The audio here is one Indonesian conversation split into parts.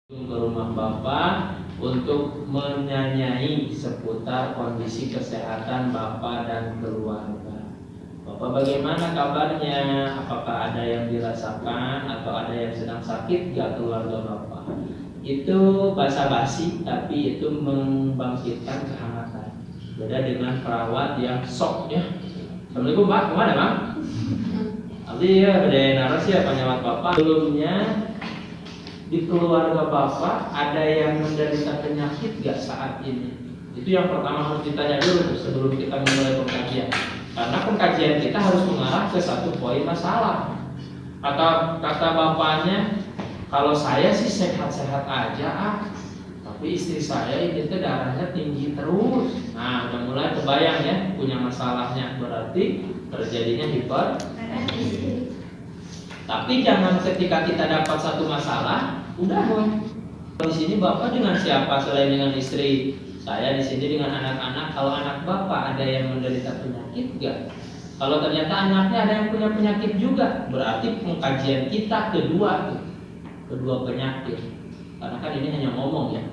ke rumah Bapak untuk menyanyai seputar kondisi kesehatan Bapak dan keluarga. Bapak bagaimana kabarnya? Apakah ada yang dirasakan atau ada yang sedang sakit gak keluarga Bapak? Itu basa-basi tapi itu membangkitkan kehangatan. Beda dengan perawat yang sok ya. Assalamualaikum Pak, kemana Bang? Abdi ya, beda narasi ya penyawat Bapak. Sebelumnya di keluarga Bapak ada yang menderita penyakit gak saat ini? Itu yang pertama harus ditanya dulu sebelum kita memulai pengkajian. Karena pengkajian kita harus mengarah ke satu poin masalah. Kata bapaknya, kalau saya sih sehat-sehat aja tapi istri saya itu darahnya tinggi terus. Nah, udah mulai kebayang ya punya masalahnya, berarti terjadinya hipertensi. Tapi jangan ketika kita dapat satu masalah, udah boy. Di sini Bapak dengan siapa selain dengan istri? Saya di sini dengan anak-anak. Kalau anak Bapak ada yang menderita penyakit enggak? Kalau ternyata anaknya ada yang punya penyakit juga, berarti pengkajian kita kedua penyakit. Karena kan ini hanya ngomong ya.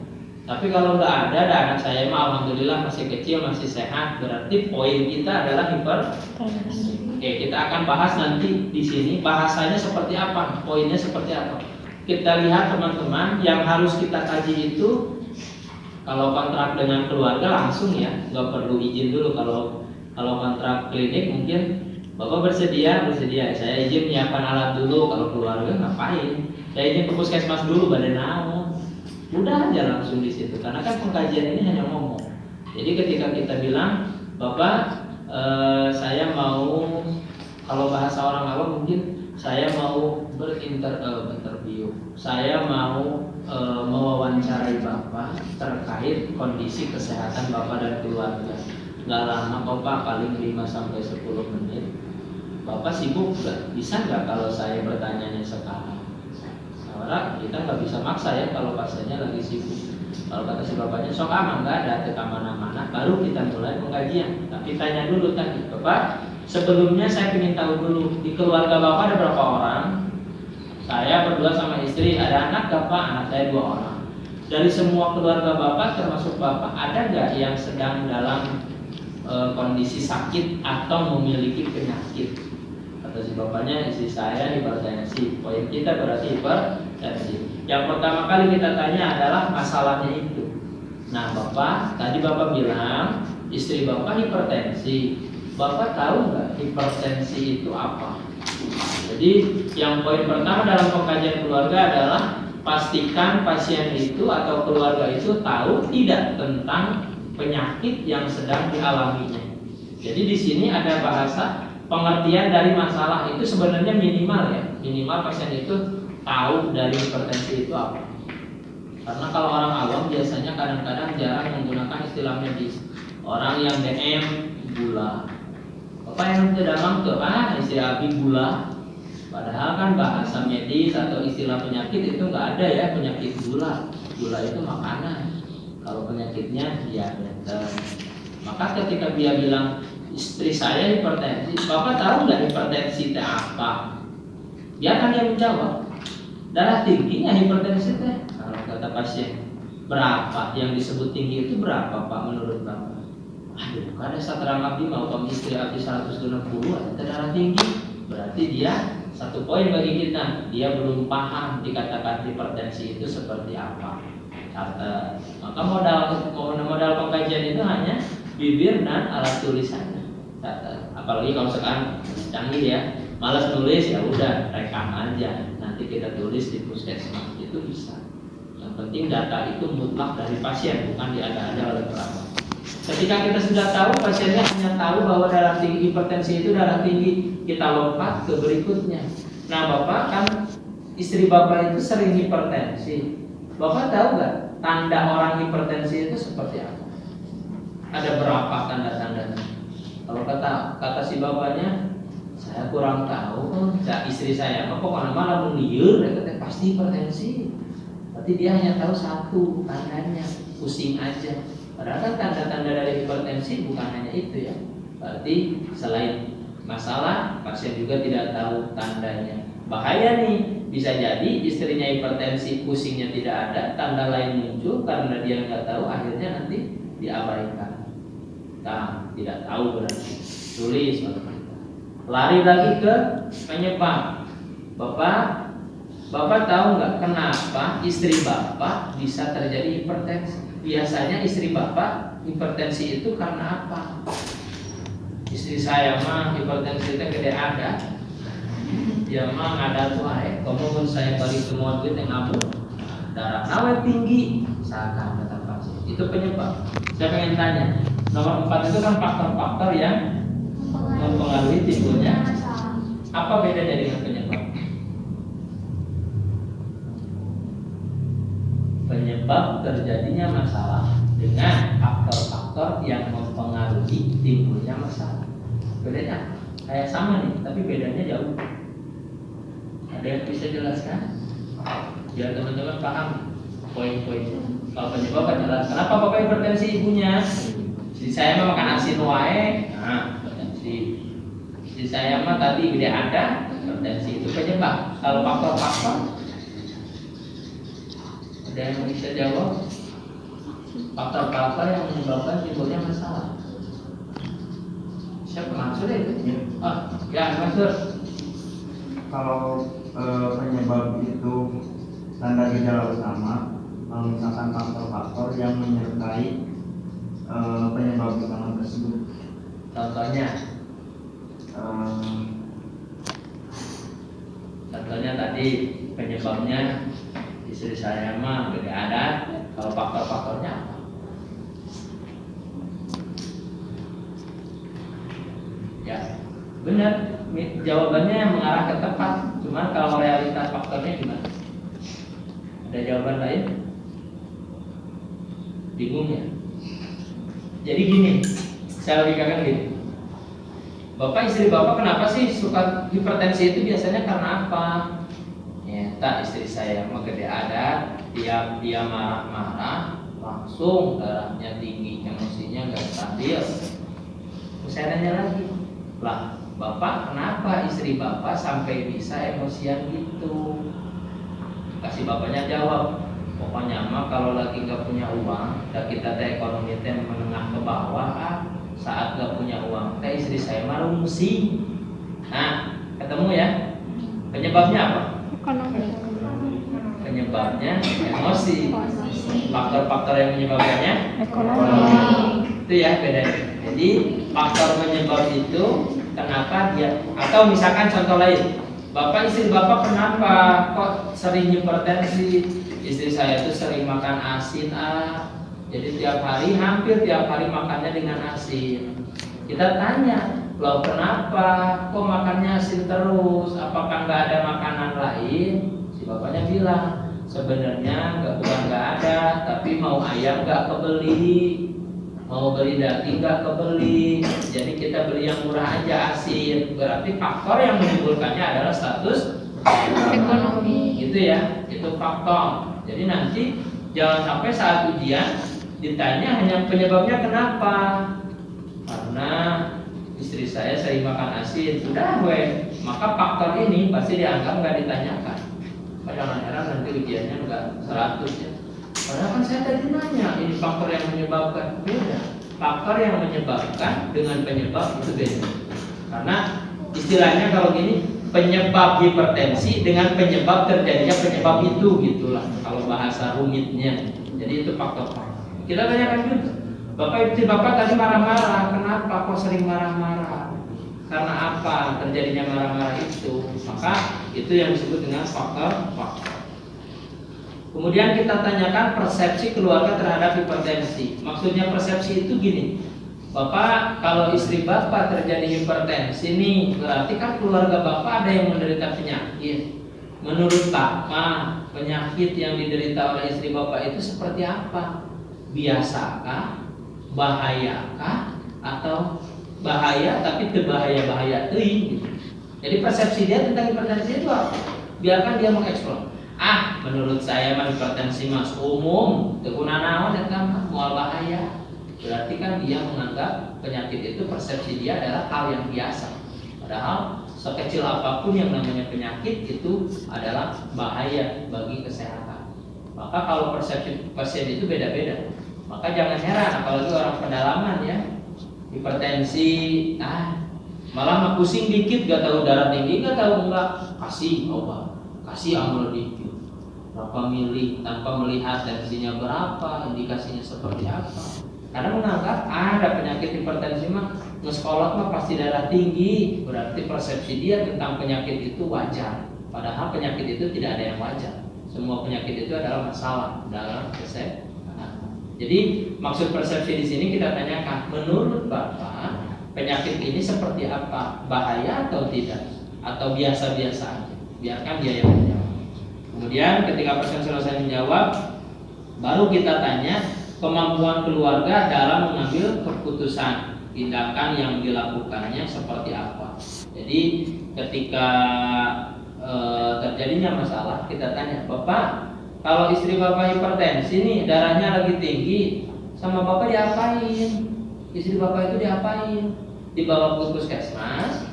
Tapi kalau nggak ada anak saya mah alhamdulillah masih kecil, masih sehat, berarti poin kita adalah hipertensi. Oke, kita akan bahas nanti di sini bahasanya seperti apa, poinnya seperti apa. Kita lihat teman-teman yang harus kita kaji itu. Kalau kontrak dengan keluarga langsung ya, nggak perlu izin dulu. Kalau kontrak klinik mungkin Bapak bersedia, saya izin menyiapkan alat dulu. Kalau keluarga ngapain? Saya izin ke puskesmas dulu, badan naon. Udah aja langsung di situ. Karena kan pengkajian ini hanya ngomong. Jadi ketika kita bilang, Bapak, saya mau, kalau bahasa orang awam mungkin saya mau berinterview. Saya mau mewawancarai Bapak terkait kondisi kesehatan Bapak dan keluarga. Nggak lama kok Pak, paling 5-10 menit. Bapak sibuk nggak? Bisa nggak kalau saya bertanyanya sekarang? Orang kita nggak bisa maksa ya kalau pasiennya lagi sibuk. Kalau kata si bapaknya sok aman nggak ada ke mana-mana, baru kita mulai pengkajian. Tapi tanya dulu tadi, Bapak, sebelumnya saya ingin tahu dulu di keluarga Bapak ada berapa orang? Saya berdua sama istri, ada anak gak Pak? Anak saya 2 orang. Dari semua keluarga Bapak termasuk Bapak, ada nggak yang sedang dalam kondisi sakit atau memiliki penyakit? Kata si bapaknya, istri saya hipertensi. Poin kita berarti hipertensi. Yang pertama kali kita tanya adalah masalahnya itu. Nah Bapak, tadi Bapak bilang istri Bapak hipertensi. Bapak tahu nggak hipertensi itu apa? Jadi yang poin pertama dalam pengkajian keluarga adalah pastikan pasien itu atau keluarga itu tahu tidak tentang penyakit yang sedang dialaminya. Jadi di sini ada bahasa pengertian dari masalah itu sebenarnya minimal ya. Minimal pasien itu tahu dari hipertensi itu apa. Karena kalau orang awam biasanya kadang-kadang jarang menggunakan istilah medis. Orang yang DM gula. Bapak yang tidak mangke, istri abi gula. Padahal kan bahasa medis atau istilah penyakit itu nggak ada ya penyakit gula. Gula itu makanan. Kalau penyakitnya diabetes. Maka ketika dia bilang istri saya hipertensi, Bapak tahu nggak hipertensi itu apa? Dia akan yang menjawab darah tingginya hipertensi teh. Kalau kata pasien berapa yang disebut tinggi itu berapa Pak menurut Bapak? Aduh, ada satra abdi mau istri abdi 160 ada darah tinggi, berarti dia satu poin bagi kita, dia belum paham dikatakan hipertensi itu seperti apa. Catat. Maka modal pengkajian itu hanya bibir dan alat tulisannya. Catat. Apalagi kalau sekarang canggih ya, malas nulis ya udah rekam aja. Nanti kita tulis di puskesmas itu bisa. Yang penting data itu mutlak dari pasien, bukan diada-ada oleh perawat. Ketika kita sudah tahu pasiennya hanya tahu bahwa darah tinggi hipertensi itu darah tinggi, kita lompat ke berikutnya. Nah Bapak kan istri Bapak itu sering hipertensi. Bapak tahu nggak tanda orang hipertensi itu seperti apa? Ada berapa tanda-tandanya? Kalau kata si bapaknya, saya kurang tahu. Istri saya kok mana-mana menliur, pasti hipertensi. Berarti dia hanya tahu satu tandanya, pusing aja. Padahal kan tanda-tanda dari hipertensi bukan hanya itu ya. Berarti selain masalah, pasien juga tidak tahu tandanya. Bahaya nih bisa jadi istrinya hipertensi, pusingnya tidak ada, tanda lain muncul karena dia nggak tahu, akhirnya nanti diabaikan. Nah, tidak tahu berarti. Tulis bapak. Lari lagi ke penyebab. Bapak tahu nggak kenapa istri bapak bisa terjadi hipertensi? Biasanya istri bapak hipertensi itu karena apa? Istri saya mah hipertensi itu gede ada. Dia mah ada tuh kemudian saya balik semua duit yang ngabur. Darah awet tinggi, misalkan kata pasien. Itu penyebab. Saya pengen tanya, nomor 4 itu kan faktor-faktor yang mempengaruhi timbulnya. Apa bedanya dengan penyebab? Penyebab terjadinya masalah dengan faktor-faktor yang mempengaruhi timbulnya masalah. Bedanya kayak sama nih, tapi bedanya jauh. Ada yang bisa jelaskan? Biar teman-teman paham poin-poinnya. Kalau penyebab kan jelas. Kenapa bapak hipertensi ibunya? Si saya mah makan asin wae, nah hipertensi. Si saya mah tadi gede ada, hipertensi itu penyebab. Kalau faktor-faktor, ada yang bisa jawab? Faktor-faktor yang menyebabkan timbulnya masalah. Siapa maksud itu? Ya maksud. Kalau penyebab itu tanda gejala utama, misalkan faktor-faktor yang menyertai penyebab utama tersebut. Contohnya tadi penyebabnya istri saya mah beda adat. Kalau faktor-faktornya apa? Ya benar, jawabannya mengarah ke tepat. Cuman kalau realitas faktornya gimana? Ada jawaban lain? Bingung ya? Jadi gini, saya logikakan gini. Bapak istri bapak kenapa sih suka hipertensi itu biasanya karena apa? Ya, tak istri saya mah gede ada, dia marah-marah, langsung darahnya tinggi, emosinya nggak stabil. Saya nanya lagi, lah bapak kenapa istri bapak sampai bisa emosian gitu? Kasih bapaknya jawab, pokoknya mah kalau lagi nggak punya uang, dan kita ekonomi menengah ke bawah, saat nggak punya uang, istri saya mah pusing. Nah, ketemu ya? Penyebabnya apa? Penyebabnya emosi. Faktor-faktor yang menyebabkannya ekonomi. Itu ya bedanya. Jadi faktor penyebab itu kenapa dia, atau misalkan contoh lain, bapak istri bapak kenapa kok sering hipertensi? Istri saya tuh sering makan asin, jadi hampir tiap hari makannya dengan asin. Kita tanya, loh kenapa kok makannya asin terus? Apakah nggak ada makanan lain? Si bapaknya bilang, sebenarnya bukan nggak ada, tapi mau ayam nggak kebeli, mau beli daging nggak kebeli. Jadi kita beli yang murah aja asin. Berarti faktor yang menimbulkannya adalah status ekonomi. Gitu ya, itu faktor. Jadi nanti jangan sampai saat ujian ditanya hanya penyebabnya kenapa. Karena istri saya sering makan asin, sudah maka faktor ini pasti dianggap nggak ditanyakan. Jangan heran nanti ujiannya nggak 100 ya. Padahal kan saya tadi nanya ini faktor yang menyebabkan. Beda. Faktor yang menyebabkan dengan penyebab itu beda. Karena istilahnya kalau gini, penyebab hipertensi dengan penyebab terjadinya penyebab itu, gitulah kalau bahasa rumitnya. Jadi itu faktor-faktor. Kita tanyakan juga, bapak istri bapak tadi marah-marah, kenapa kok sering marah-marah? Karena apa terjadinya marah-marah itu? Maka itu yang disebut dengan faktor-faktor. Kemudian kita tanyakan persepsi keluarga terhadap hipertensi. Maksudnya persepsi itu gini, bapak kalau istri bapak terjadi hipertensi nih, berarti kan keluarga bapak ada yang menderita penyakit. Menurut bapak, penyakit yang diderita oleh istri bapak itu seperti apa? Biasakah? Bahayakah? Atau bahaya tapi berbahaya-bahaya gitu. Jadi persepsi dia tentang hipertensi itu apa? Biarkan dia mengeksplor. Menurut saya mah hipertensi mas umum, teguna naon eta mah moal bahaya. Berarti kan dia menganggap penyakit itu, persepsi dia adalah hal yang biasa. Padahal sekecil apapun yang namanya penyakit itu adalah bahaya bagi kesehatan. Maka kalau persepsi pasien itu beda-beda. Maka jangan heran apalagi orang pedalaman ya, hipertensi, malah mah pusing dikit gak tahu darah tinggi, gak tahu enggak, kasih obat, kasih amul dikit berapa mili tanpa melihat tensinya berapa, indikasinya seperti apa. Karena menganggap ada penyakit hipertensi mah ngeskolot mah pasti darah tinggi, berarti persepsi dia tentang penyakit itu wajar. Padahal penyakit itu tidak ada yang wajar. Semua penyakit itu adalah masalah dalam kesehatan. Jadi maksud persepsi di sini kita tanyakan, menurut Bapak penyakit ini seperti apa? Bahaya atau tidak? Atau biasa-biasa aja? Biarkan dia yang menjawab. Kemudian ketika pasien selesai menjawab, baru kita tanya kemampuan keluarga dalam mengambil keputusan tindakan yang dilakukannya seperti apa. Jadi ketika terjadinya masalah, kita tanya, Bapak, kalau istri Bapak hipertensi nih, darahnya lagi tinggi, sama Bapak diapain? Istri Bapak itu diapain? Dibawa ke puskesmas,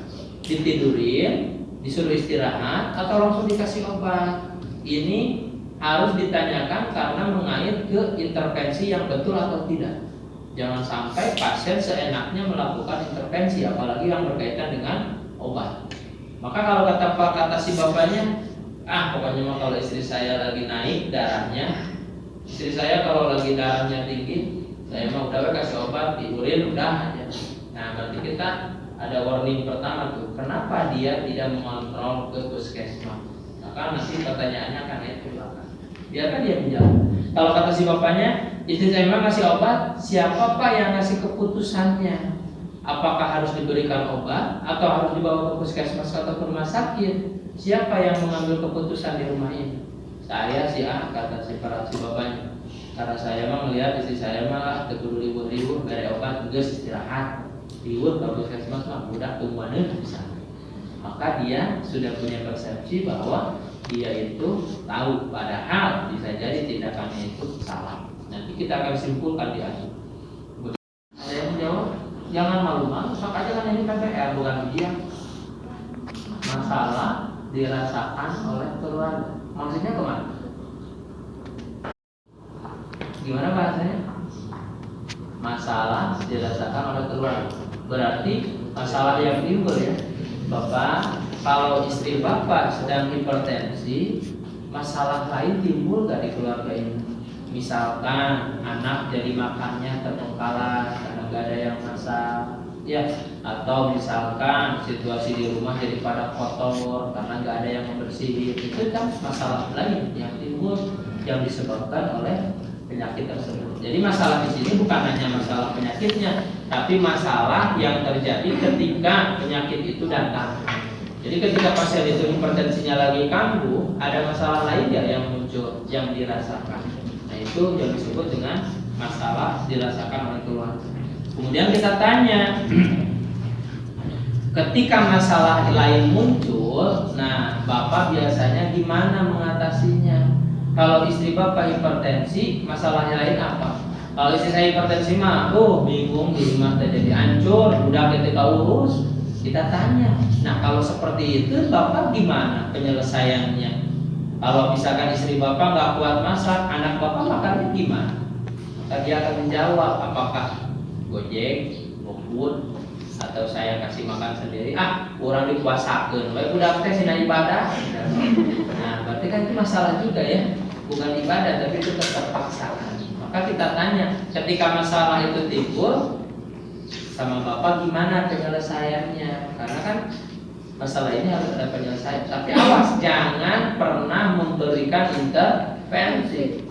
ditidurin, disuruh istirahat, atau langsung dikasih obat? Ini harus ditanyakan karena mengait ke intervensi yang betul atau tidak. Jangan sampai pasien seenaknya melakukan intervensi, apalagi yang berkaitan dengan obat. Maka kalau kata si bapaknya, pokoknya mah kalau istri saya lagi naik darahnya, istri saya kalau lagi darahnya tinggi, saya mah udah kasih obat, diurin udah aja. Nah berarti kita ada warning pertama tuh, kenapa dia tidak mengontrol ke puskesmas? Maka nanti pertanyaannya akan naik ke belakang. Biarkan dia menjawab. Kalau kata si bapaknya, istri saya memang ngasih obat, siapa Pak yang ngasih keputusannya? Apakah harus diberikan obat atau harus dibawa ke puskesmas atau ke rumah sakit? Siapa yang mengambil keputusan di rumah ini? Saya sih kata si bapaknya. Karena saya mah melihat istri saya mah kudu libur-libur dari obat geus istirahat. Libur ke puskesmas mah budak tungguannya bisa. Maka dia sudah punya persepsi bahwa dia itu tahu, padahal bisa jadi tindakannya itu salah. Nanti kita akan simpulkan di akhir. Saya menjawab, jangan malu-malu, sok aja kan ini KPR bukan ujian. Masalah dirasakan oleh keluarga. Maksudnya kemana? Gimana bahasanya? Masalah dirasakan oleh keluarga. Berarti masalah yang timbul ya, Bapak, kalau istri Bapak sedang hipertensi, masalah lain timbul gak di keluarga ini? Misalkan anak jadi makannya terbengkalai karena gak ada yang masak, ya, atau misalkan situasi di rumah jadi pada kotor karena gak ada yang membersihin. Itu kan masalah lain yang timbul yang disebabkan oleh penyakit tersebut. Jadi masalah di sini bukan hanya masalah penyakitnya, tapi masalah yang terjadi ketika penyakit itu datang. Jadi ketika pasien itu hipertensinya lagi kambuh, ada masalah lain ya yang muncul, yang dirasakan. Nah itu yang disebut dengan masalah dirasakan oleh keluarga. Kemudian kita tanya, ketika masalah lain muncul, nah Bapak biasanya gimana mengatasinya? Kalau istri Bapak hipertensi, masalahnya lain apa? Kalau istri saya hipertensi mah, bingung di rumah jadi hancur, udah ketika urus, kita tanya. Nah kalau seperti itu Bapak gimana penyelesaiannya? Kalau misalkan istri Bapak nggak kuat masak, anak Bapak makannya gimana? Maka dia akan menjawab, apakah Gojek, GoFood, atau saya kasih makan sendiri? Kurang dikuasakan, baik udah teh sina ibadah. Nah berarti kan itu masalah juga ya, bukan ibadah tapi itu terpaksaan. Maka kita tanya, ketika masalah itu timbul sama Bapak gimana penyelesaiannya? Karena kan masalah ini harus ada penyelesaian. Tapi awas, jangan pernah memberikan intervensi.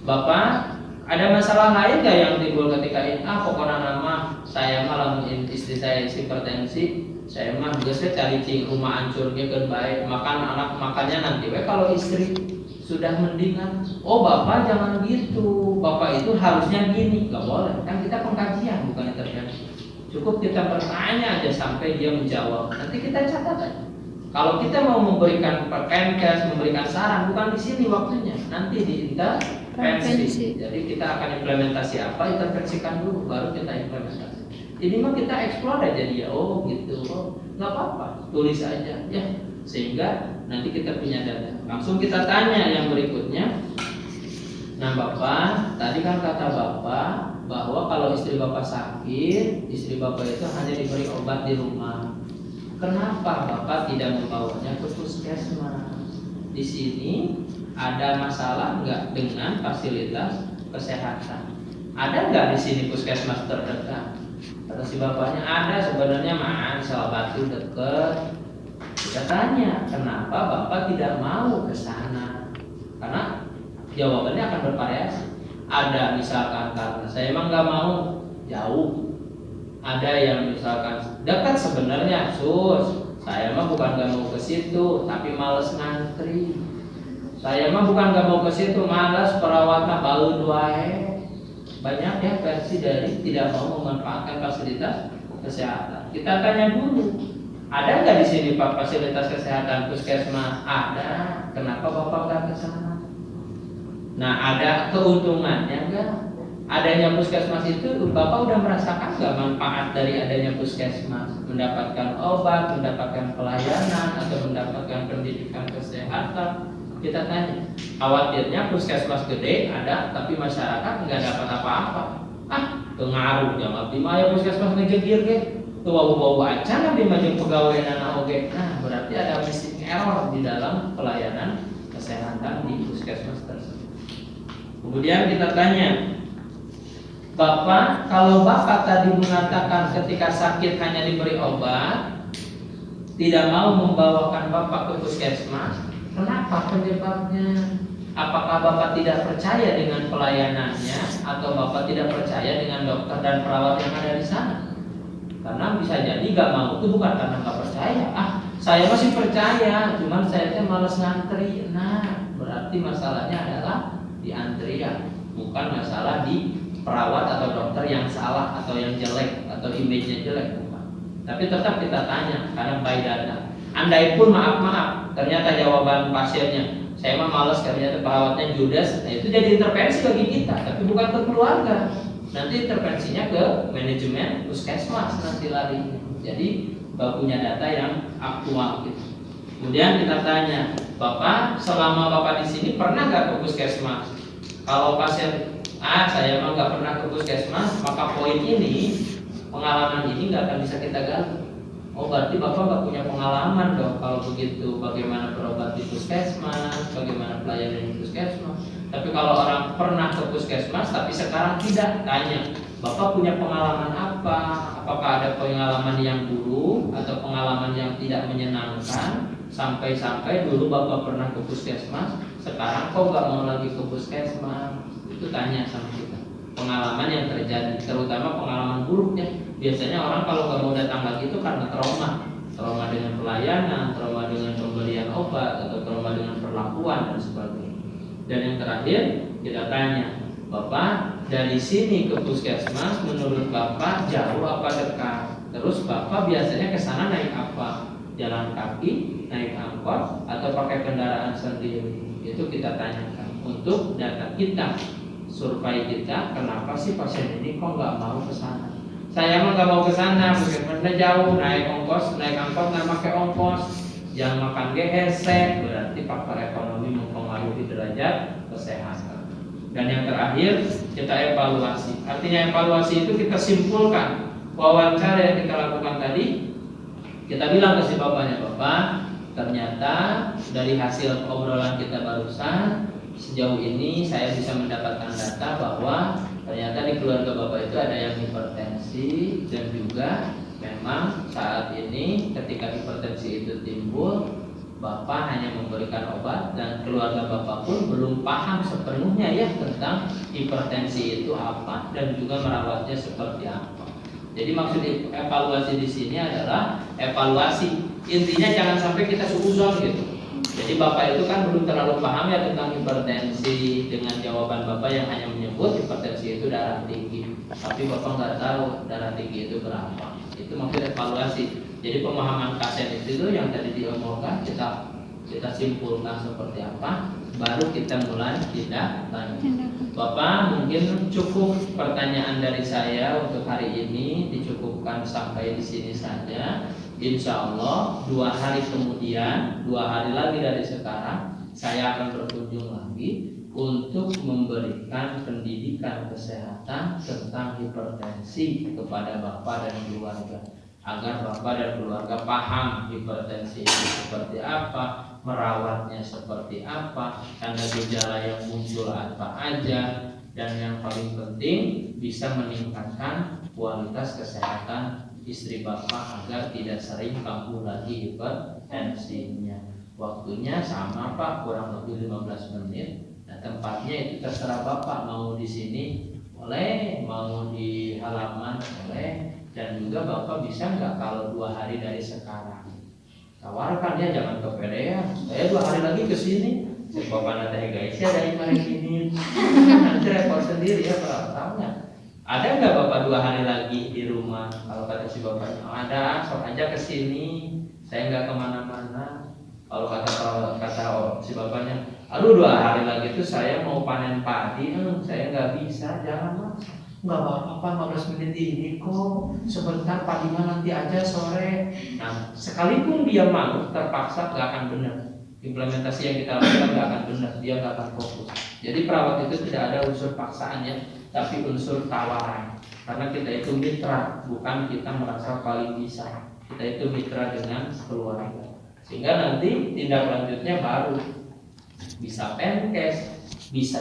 Bapak ada masalah lain gak yang timbul ketika ini? Pokoknya nama saya malah istri saya hipertensi, saya mah biasa cari rumah hancur ke baik, makan anak makannya nanti. Kalau istri sudah mendingan, Bapak jangan gitu, Bapak itu harusnya gini, gak boleh. Kan kita pengkajian bukan intervensi. Cukup kita bertanya aja sampai dia menjawab. Nanti kita catat aja. Kalau kita mau memberikan perkenkes, memberikan saran, bukan di sini waktunya, nanti di intervensi. Jadi kita akan implementasi apa, intervensikan dulu, baru kita implementasi. Ini mah kita explore aja dia. Oh gitu, oh nggak apa-apa, tulis aja ya, sehingga nanti kita punya data. Langsung kita tanya yang berikutnya. Nah Bapak, tadi kan kata Bapak bahwa kalau istri Bapak sakit, istri Bapak itu hanya diberi obat di rumah. Kenapa Bapak tidak membawanya ke puskesmas? Di sini ada masalah nggak dengan fasilitas kesehatan? Ada nggak di sini puskesmas terdekat? Kata si bapaknya ada, sebenarnya mah di Salabatu deket. Kita tanya, kenapa Bapak tidak mau ke sana? Karena jawabannya akan bervariasi. Ada misalkan karena saya emang nggak mau jauh. Ada yang misalkan dekat sebenarnya, sus. Saya mah bukan nggak mau ke situ, tapi males ngantri. Saya mah bukan nggak mau ke situ, malas perawatan baut wae. Banyak ya versi dari tidak mau memanfaatkan fasilitas kesehatan. Kita tanya dulu, ada nggak di sini Pak fasilitas kesehatan puskesmas? Ada. Kenapa Bapak nggak ke sana? Nah, ada keuntungannya nggak? Adanya puskesmas itu Bapak udah merasakan nggak manfaat dari adanya puskesmas? Mendapatkan obat, mendapatkan pelayanan, atau mendapatkan pendidikan kesehatan? Kita tanya. Khawatirnya puskesmas gede ada, tapi masyarakat nggak dapat apa-apa. Pengaruh jangan abdi puskesmas ngegegir ge. Tuh bau-bau acan abdi mah jeung pegawai nana oge. Nah, berarti ada missing error di dalam pelayanan kesehatan di puskesmas tersebut. Kemudian kita tanya, Bapak, kalau Bapak tadi mengatakan ketika sakit hanya diberi obat, tidak mau membawakan Bapak ke puskesmas, kenapa penyebabnya? Apakah Bapak tidak percaya dengan pelayanannya, atau Bapak tidak percaya dengan dokter dan perawat yang ada di sana? Karena bisa jadi gak mau itu bukan karena gak percaya. Saya masih percaya, cuman saya males ngantri. Nah, berarti masalahnya adalah di antrian, bukan masalah di perawat atau dokter yang salah atau yang jelek atau image-nya jelek, bukan. Tapi tetap kita tanya karena by data. Andai pun maaf ternyata jawaban pasiennya saya mah males, ternyata perawatnya judes, nah itu jadi intervensi bagi kita, tapi bukan ke keluarga. Nanti intervensinya ke manajemen puskesmas nanti larinya. Jadi punya data yang aktual gitu. Kemudian kita tanya, Bapak selama Bapak di sini pernah nggak ke puskesmas? Kalau pasien saya mah nggak pernah ke puskesmas, maka poin ini, pengalaman ini nggak akan bisa kita gali. Oh berarti Bapak nggak punya pengalaman dong kalau begitu. Bagaimana berobat di puskesmas, bagaimana pelayanan di puskesmas. Tapi kalau orang pernah ke puskesmas tapi sekarang tidak, tanya, Bapak punya pengalaman apa? Apakah ada pengalaman yang buruk atau pengalaman yang tidak menyenangkan? Sampai-sampai dulu Bapak pernah ke puskesmas, sekarang kok nggak mau lagi ke puskesmas? Itu tanya sama kita. Pengalaman yang terjadi, terutama pengalaman buruknya. Biasanya orang kalau nggak mau datang lagi itu karena trauma dengan pelayanan, trauma dengan pemberian obat, atau trauma dengan perlakuan dan sebagainya. Dan yang terakhir kita tanya, Bapak dari sini ke puskesmas menurut Bapak jauh apa dekat? Terus Bapak biasanya ke sana naik apa? Jalan kaki, naik angkot, atau pakai kendaraan sendiri? Itu kita tanyakan untuk data kita, survei kita. Kenapa sih pasien ini kok nggak mau ke sana? Saya mah nggak mau ke sana, bagaimana jauh, naik angkot nggak pakai ongkos, yang makan hesek, berarti faktor ekonomi mempengaruhi derajat kesehatan. Dan yang terakhir kita evaluasi. Artinya evaluasi itu kita simpulkan wawancara yang kita lakukan tadi. Kita bilang ke si bapaknya, Bapak, ternyata dari hasil obrolan kita barusan, sejauh ini saya bisa mendapatkan data bahwa ternyata di keluarga Bapak itu ada yang hipertensi, dan juga memang saat ini ketika hipertensi itu timbul, Bapak hanya memberikan obat dan keluarga Bapak pun belum paham sepenuhnya ya tentang hipertensi itu apa dan juga merawatnya seperti apa. Jadi maksud evaluasi di sini adalah evaluasi. Intinya jangan sampai kita suuzon gitu. Jadi Bapak itu kan belum terlalu paham ya tentang hipertensi, dengan jawaban Bapak yang hanya menyebut hipertensi itu darah tinggi, tapi Bapak nggak tahu darah tinggi itu berapa. Itu maksud evaluasi. Jadi pemahaman kaset itu yang tadi diomongkan kita simpulkan seperti apa, baru kita mulai tindak lanjut. Bapak mungkin cukup pertanyaan dari saya untuk hari ini, dicukupkan sampai di sini saja. Insya Allah 2 hari kemudian, 2 hari lagi dari sekarang, saya akan berkunjung lagi untuk memberikan pendidikan kesehatan tentang hipertensi kepada Bapak dan keluarga, agar Bapak dan keluarga paham hipertensi itu seperti apa, merawatnya seperti apa, tanda gejala yang muncul apa aja, dan yang paling penting bisa meningkatkan kualitas kesehatan istri Bapak agar tidak sering kambuh lagi hipertensinya. Waktunya sama Pak, kurang lebih 15 menit. Nah, tempatnya itu terserah Bapak, mau di sini boleh, mau di halaman boleh, dan juga Bapak bisa nggak kalau 2 hari dari sekarang tawarkan, ya jangan kepedean. Saya 2 hari lagi ke sini. Bapak nanti guys ya dari kemarin ini nanti repot sendiri ya Pak. Tahu nggak? Ada nggak Bapak 2 hari lagi di rumah? Kalau kata si Bapaknya ada, sok aja ke sini. Saya nggak kemana-mana. Kalau kata si Bapaknya, aduh 2 hari lagi tuh saya mau panen padi, saya nggak bisa, jangan Mas. Nggak apa-apa, 15 menit ini kok, sebentar padinya nanti aja sore. Nah, sekalipun dia mau, terpaksa nggak akan benar. Implementasi yang kita lakukan nggak akan benar, dia nggak akan fokus. Jadi perawat itu tidak ada unsur paksaannya, tapi unsur tawaran. Karena kita itu mitra, bukan kita merasa paling bisa. Kita itu mitra dengan keluarga. Sehingga nanti tindak lanjutnya baru bisa penkes, bisa